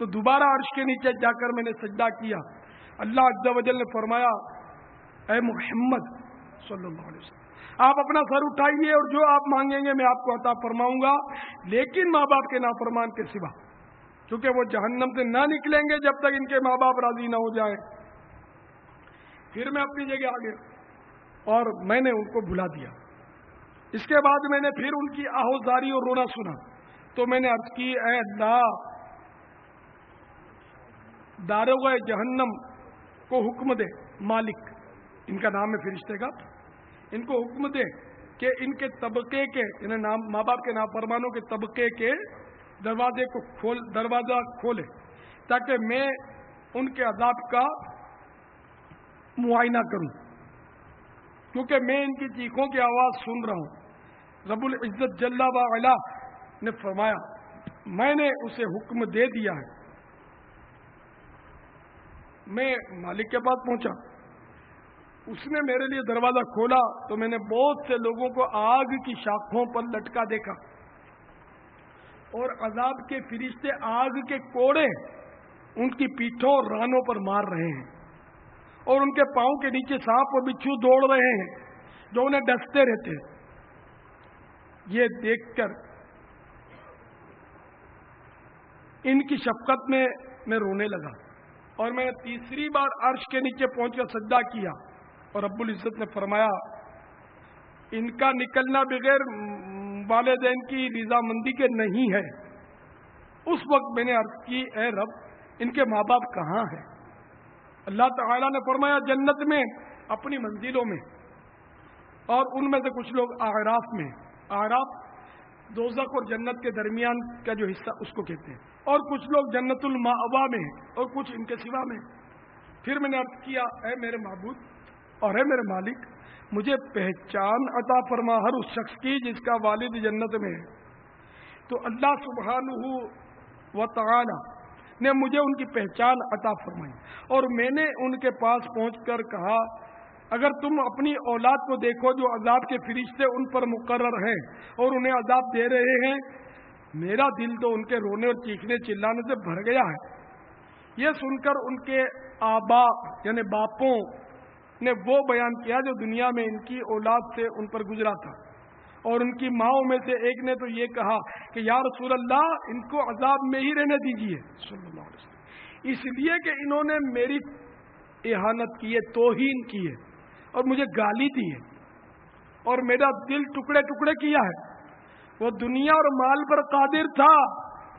تو دوبارہ عرش کے نیچے جا کر میں نے سجدہ کیا. اللہ عز و جل نے فرمایا اے محمد صلی اللہ علیہ وسلم آپ اپنا سر اٹھائیے اور جو آپ مانگیں گے میں آپ کو عطا فرماؤں گا، لیکن ماں باپ کے نافرمان کے سوا، کیونکہ وہ جہنم سے نہ نکلیں گے جب تک ان کے ماں باپ راضی نہ ہو جائیں. پھر میں اپنی جگہ آ گیا اور میں نے ان کو بھلا دیا. اس کے بعد میں نے پھر ان کی آہوزاری اور رونا سنا تو میں نے عرض کی اے اللہ داروغہ جہنم کو حکم دے، مالک ان کا نام ہے فرشتے کا، ان کو حکم دے کہ ان کے طبقے کے یعنی ماں باپ کے نافرمانوں کے طبقے کے دروازہ کھولے تاکہ میں ان کے عذاب کا معائنہ کروں، کیونکہ میں ان کی چیخوں کی آواز سن رہا ہوں. رب العزت جل وعلا نے فرمایا میں نے اسے حکم دے دیا ہے. میں مالک کے پاس پہنچا، اس نے میرے لیے دروازہ کھولا تو میں نے بہت سے لوگوں کو آگ کی شاخوں پر لٹکا دیکھا اور عذاب کے فرشتے آگ کے کوڑے ان کی پیٹھوں اور رانوں پر مار رہے ہیں اور ان کے پاؤں کے نیچے سانپ اور بچھو دوڑ رہے ہیں جو انہیں ڈستے رہتے ہیں. یہ دیکھ کر ان کی شفقت میں رونے لگا اور میں نے تیسری بار عرش کے نیچے پہنچ کر سجدہ کیا اور رب العزت نے فرمایا ان کا نکلنا بغیر والدین کی رضامندی کے نہیں ہے. اس وقت میں نے عرض کی اے رب ان کے ماں باپ کہاں ہیں؟ اللہ تعالیٰ نے فرمایا جنت میں اپنی منزلوں میں، اور ان میں سے کچھ لوگ اعراف میں. اعراف دوزخ اور جنت کے درمیان کا جو حصہ اس کو کہتے ہیں، اور کچھ لوگ جنت المأوا میں اور کچھ ان کے سوا میں. پھر میں نے عرض کیا اے میرے معبود اور اے میرے مالک مجھے پہچان عطا فرما ہر اس شخص کی جس کا والد جنت میں ہے. تو اللہ سبحانہ و تعالی نے مجھے ان کی پہچان عطا فرمائی اور میں نے ان کے پاس پہنچ کر کہا اگر تم اپنی اولاد کو دیکھو جو عذاب کے فرشتے ان پر مقرر ہیں اور انہیں عذاب دے رہے ہیں، میرا دل تو ان کے رونے اور چیخنے چلانے سے بھر گیا ہے. یہ سن کر ان کے آبا یعنی باپوں نے وہ بیان کیا جو دنیا میں ان کی اولاد سے ان پر گزرا تھا، اور ان کی ماؤں میں سے ایک نے تو یہ کہا کہ یا رسول اللہ ان کو عذاب میں ہی رہنے دیجیے صلی اللہ علیہ وسلم، اس لیے کہ انہوں نے میری اہانت کی ہے، توہین کی ہے اور مجھے گالی دی ہے اور میرا دل ٹکڑے ٹکڑے کیا ہے. وہ دنیا اور مال پر قادر تھا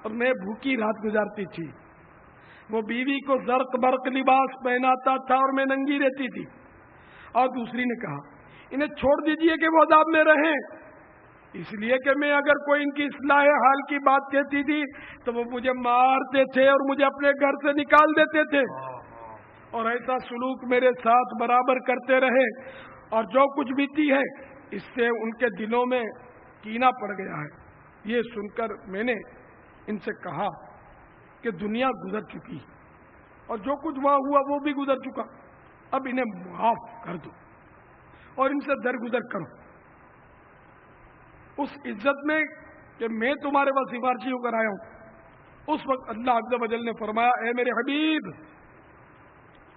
اور میں بھوکی رات گزارتی تھی. وہ بیوی کو زرق برق لباس پہناتا تھا اور میں ننگی رہتی تھی. اور دوسری نے کہا انہیں چھوڑ دیجئے کہ وہ عذاب میں رہیں، اس لیے کہ میں اگر کوئی ان کی اصلاح حال کی بات کہتی تھی تو وہ مجھے مارتے تھے اور مجھے اپنے گھر سے نکال دیتے تھے، اور ایسا سلوک میرے ساتھ برابر کرتے رہے، اور جو کچھ بیتی ہے اس سے ان کے دلوں میں کینہ پڑ گیا ہے. یہ سن کر میں نے ان سے کہا کہ دنیا گزر چکی اور جو کچھ وہاں ہوا وہ بھی گزر چکا، اب انہیں معاف کر دو اور ان سے درگزر کرو. اس عزت میں کہ میں تمہارے پاس سفارشی ہو کر آیا ہوں، اس وقت اللہ عز و جل نے فرمایا اے میرے حبیب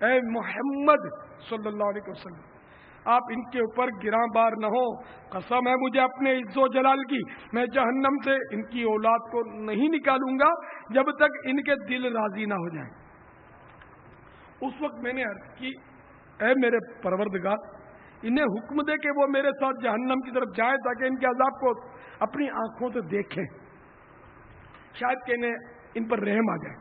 اے محمد صلی اللہ علیہ وسلم آپ ان کے اوپر گراں بار نہ ہو، قسم ہے مجھے اپنے عز و جلال کی میں جہنم سے ان کی اولاد کو نہیں نکالوں گا جب تک ان کے دل راضی نہ ہو جائیں. اس وقت میں نے عرض کی اے میرے پروردگار انہیں حکم دے کہ وہ میرے ساتھ جہنم کی طرف جائیں تاکہ ان کے عذاب کو اپنی آنکھوں سے دیکھیں، شاید کہ انہیں ان پر رحم آ جائے.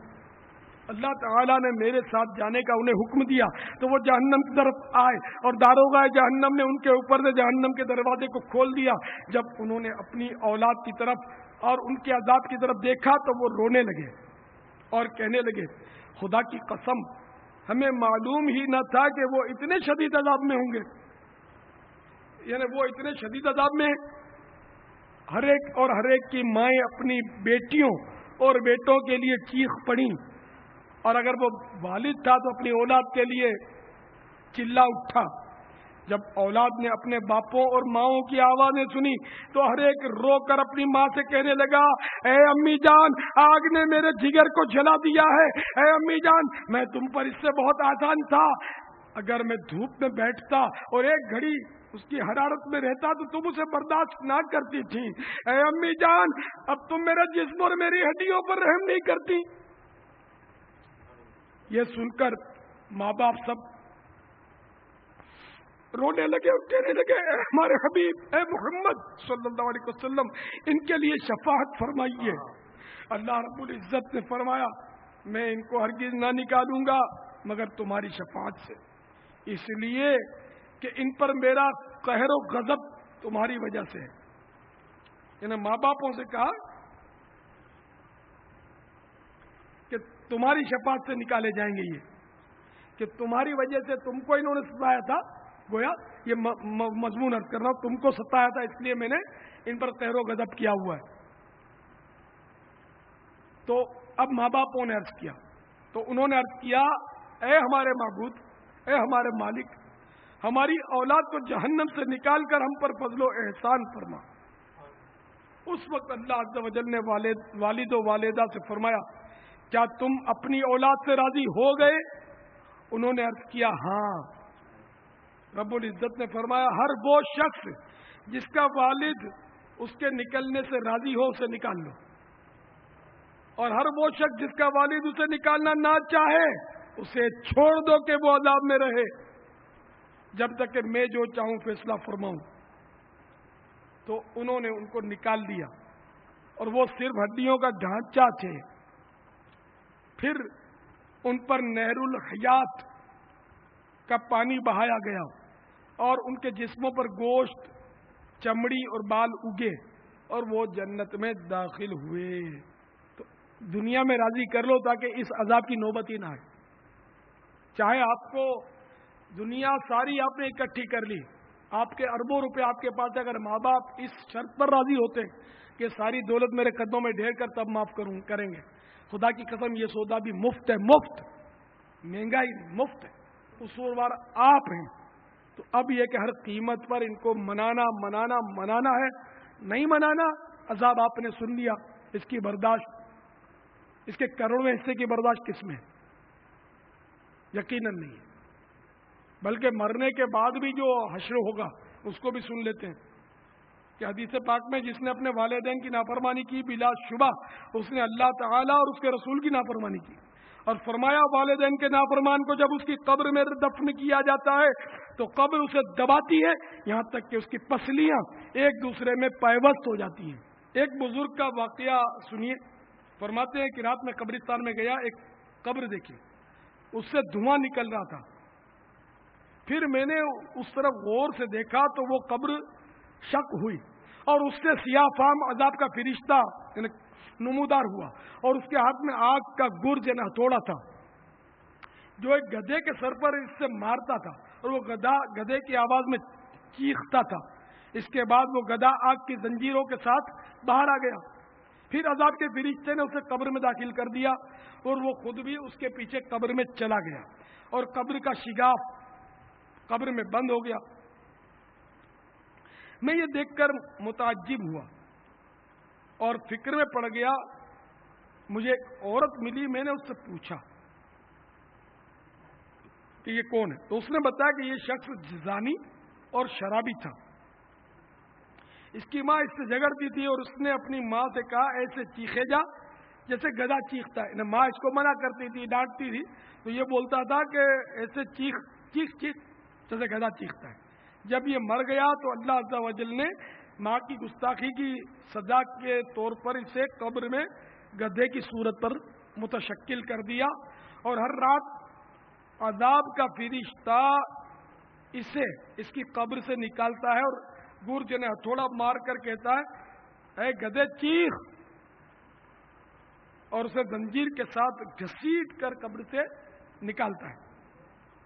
اللہ تعالیٰ نے میرے ساتھ جانے کا انہیں حکم دیا تو وہ جہنم کی طرف آئے اور داروغہ جہنم نے ان کے اوپر سے جہنم کے دروازے کو کھول دیا. جب انہوں نے اپنی اولاد کی طرف اور ان کے عذاب کی طرف دیکھا تو وہ رونے لگے اور کہنے لگے خدا کی قسم ہمیں معلوم ہی نہ تھا کہ وہ اتنے شدید عذاب میں ہوں گے. یعنی وہ اتنے شدید عذاب میں ہر ایک کی مائیں اپنی بیٹیوں اور بیٹوں کے لیے چیخ پڑیں، اور اگر وہ والد تھا تو اپنی اولاد کے لیے چلا اٹھا. جب اولاد نے اپنے باپوں اور ماؤں کی آوازیں سنی تو ہر ایک رو کر اپنی ماں سے کہنے لگا، اے امی جان، آگ نے میرے جگر کو جلا دیا ہے، اے امی جان، میں تم پر اس سے بہت آسان تھا، اگر میں دھوپ میں بیٹھتا اور ایک گھڑی اس کی حرارت میں رہتا تو تم اسے برداشت نہ کرتی تھی، اے امی جان، اب تم میرا جسم اور میری ہڈیوں پر رحم نہیں کرتی۔ یہ سن کر ماں باپ سب رونے لگے اور کہنے لگے، اے ہمارے حبیب، اے محمد صلی اللہ علیہ وسلم، ان کے لیے شفاعت فرمائیے۔ اللہ رب العزت نے فرمایا، میں ان کو ہرگز نہ نکالوں گا مگر تمہاری شفاعت سے، اس لیے کہ ان پر میرا قہر و غضب تمہاری وجہ سے ہے۔ انہیں ماں باپوں سے کہا کہ تمہاری شفاعت سے نکالے جائیں گے، یہ کہ تمہاری وجہ سے تم کو انہوں نے ستایا تھا، گویا یہ مضمون عرض کر رہا ہوں، تم کو ستایا تھا اس لیے میں نے ان پر قہر و غضب کیا ہوا ہے۔ تو اب ماں باپوں نے عرض کیا، تو انہوں نے عرض کیا، اے ہمارے معبود، اے ہمارے مالک، ہماری اولاد کو جہنم سے نکال کر ہم پر فضل و احسان فرما۔ اس وقت اللہ عز و جل نے والد و والدہ سے فرمایا، کیا تم اپنی اولاد سے راضی ہو گئے؟ انہوں نے عرض کیا، ہاں۔ رب العزت نے فرمایا، ہر وہ شخص جس کا والد اس کے نکلنے سے راضی ہو اسے نکال لو، اور ہر وہ شخص جس کا والد اسے نکالنا نہ چاہے اسے چھوڑ دو کہ وہ عذاب میں رہے جب تک کہ میں جو چاہوں فیصلہ فرماؤں۔ تو انہوں نے ان کو نکال دیا، اور وہ صرف ہڈیوں کا ڈھانچہ تھے۔ پھر ان پر نہر الحیات کا پانی بہایا گیا، اور ان کے جسموں پر گوشت، چمڑی اور بال اگے، اور وہ جنت میں داخل ہوئے۔ تو دنیا میں راضی کر لو تاکہ اس عذاب کی نوبت ہی نہ آئے۔ چاہے آپ کو دنیا ساری آپ نے اکٹھی کر لی، آپ کے اربوں روپے آپ کے پاس، اگر ماں باپ اس شرط پر راضی ہوتے کہ ساری دولت میرے قدموں میں ڈھیر کر تب معاف کریں گے، خدا کی قسم یہ سودا بھی مفت ہے، مفت، مہنگائی مفت ہے، قصوروار آپ ہیں۔ تو اب یہ کہ ہر قیمت پر ان کو منانا ہے، نہیں منانا، عذاب آپ نے سن لیا، اس کی برداشت، اس کے کروڑویں حصے کی برداشت کس میں؟ یقیناً نہیں ہے۔ بلکہ مرنے کے بعد بھی جو حشر ہوگا اس کو بھی سن لیتے ہیں کہ حدیث پاک میں جس نے اپنے والدین کی نافرمانی کی بلا شبہ اس نے اللہ تعالیٰ اور اس کے رسول کی نافرمانی کی، اور فرمایا والدین کے نافرمان کو جب اس کی قبر میں دفن کیا جاتا ہے تو قبر اسے دباتی ہے یہاں تک کہ اس کی پسلیاں ایک دوسرے میں پیوست ہو جاتی ہیں۔ ایک بزرگ کا واقعہ سنیے، فرماتے ہیں کہ رات میں قبرستان میں گیا، ایک قبر دیکھی، اس سے دھواں نکل رہا تھا۔ پھر میں نے اس طرف غور سے دیکھا تو وہ قبر شق ہوئی، اور اس سے سیاہ فام عذاب کا فرشتہ نمودار ہوا، اور اس کے ہاتھ میں آگ کا گرج ہتھوڑا تھا جو ایک گدھے کے سر پر اس سے مارتا تھا، اور وہ گدھا گدھے کی آواز میں چیختا تھا۔ اس کے بعد وہ گدھا آگ کی زنجیروں کے ساتھ باہر آ گیا۔ پھر عذاب کے فرشتے نے اسے قبر میں داخل کر دیا، اور وہ خود بھی اس کے پیچھے قبر میں چلا گیا، اور قبر کا شگاف قبر میں بند ہو گیا۔ میں یہ دیکھ کر متعجب ہوا اور فکر میں پڑ گیا۔ مجھے ایک عورت ملی، میں نے اس سے پوچھا کہ یہ کون ہے، تو اس نے بتایا کہ یہ شخص زانی اور شرابی تھا۔ اس کی ماں اس سے جھگڑتی تھی، اور اس نے اپنی ماں سے کہا ایسے چیخے جا جیسے گدھا چیختا ہے۔ ماں اس کو منع کرتی تھی، ڈانٹتی تھی، تو یہ بولتا تھا کہ ایسے چیخ چیخ چیخ جیسے گدھا چیختا ہے۔ جب یہ مر گیا تو اللہ عز و جل نے ماں کی گستاخی کی سزا کے طور پر اسے قبر میں گدھے کی صورت پر متشکل کر دیا، اور ہر رات عذاب کا فرشتہ اسے اس کی قبر سے نکالتا ہے اور گرج نے ہتھوڑا مار کر کہتا ہے اے گدھے چیخ، اور اسے زنجیر کے ساتھ گھسیٹ کر قبر سے نکالتا ہے،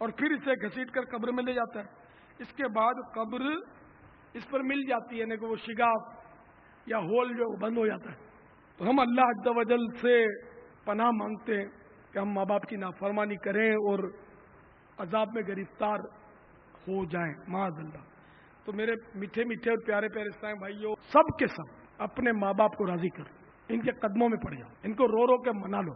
اور پھر اسے گھسیٹ کر قبر میں لے جاتا ہے۔ اس کے بعد قبر اس پر مل جاتی ہے، یعنی کہ وہ شگاف یا ہول جو بند ہو جاتا ہے۔ تو ہم اللہ عز و جل سے پناہ مانگتے ہیں کہ ہم ماں باپ کی نافرمانی کریں اور عذاب میں گرفتار ہو جائیں معاذ اللہ، تو میرے میٹھے میٹھے اور پیارے پیارے اسلام بھائیوں، سب کے سب اپنے ماں باپ کو راضی کرو، ان کے قدموں میں پڑ جاؤ، ان کو رو رو کے منا لو،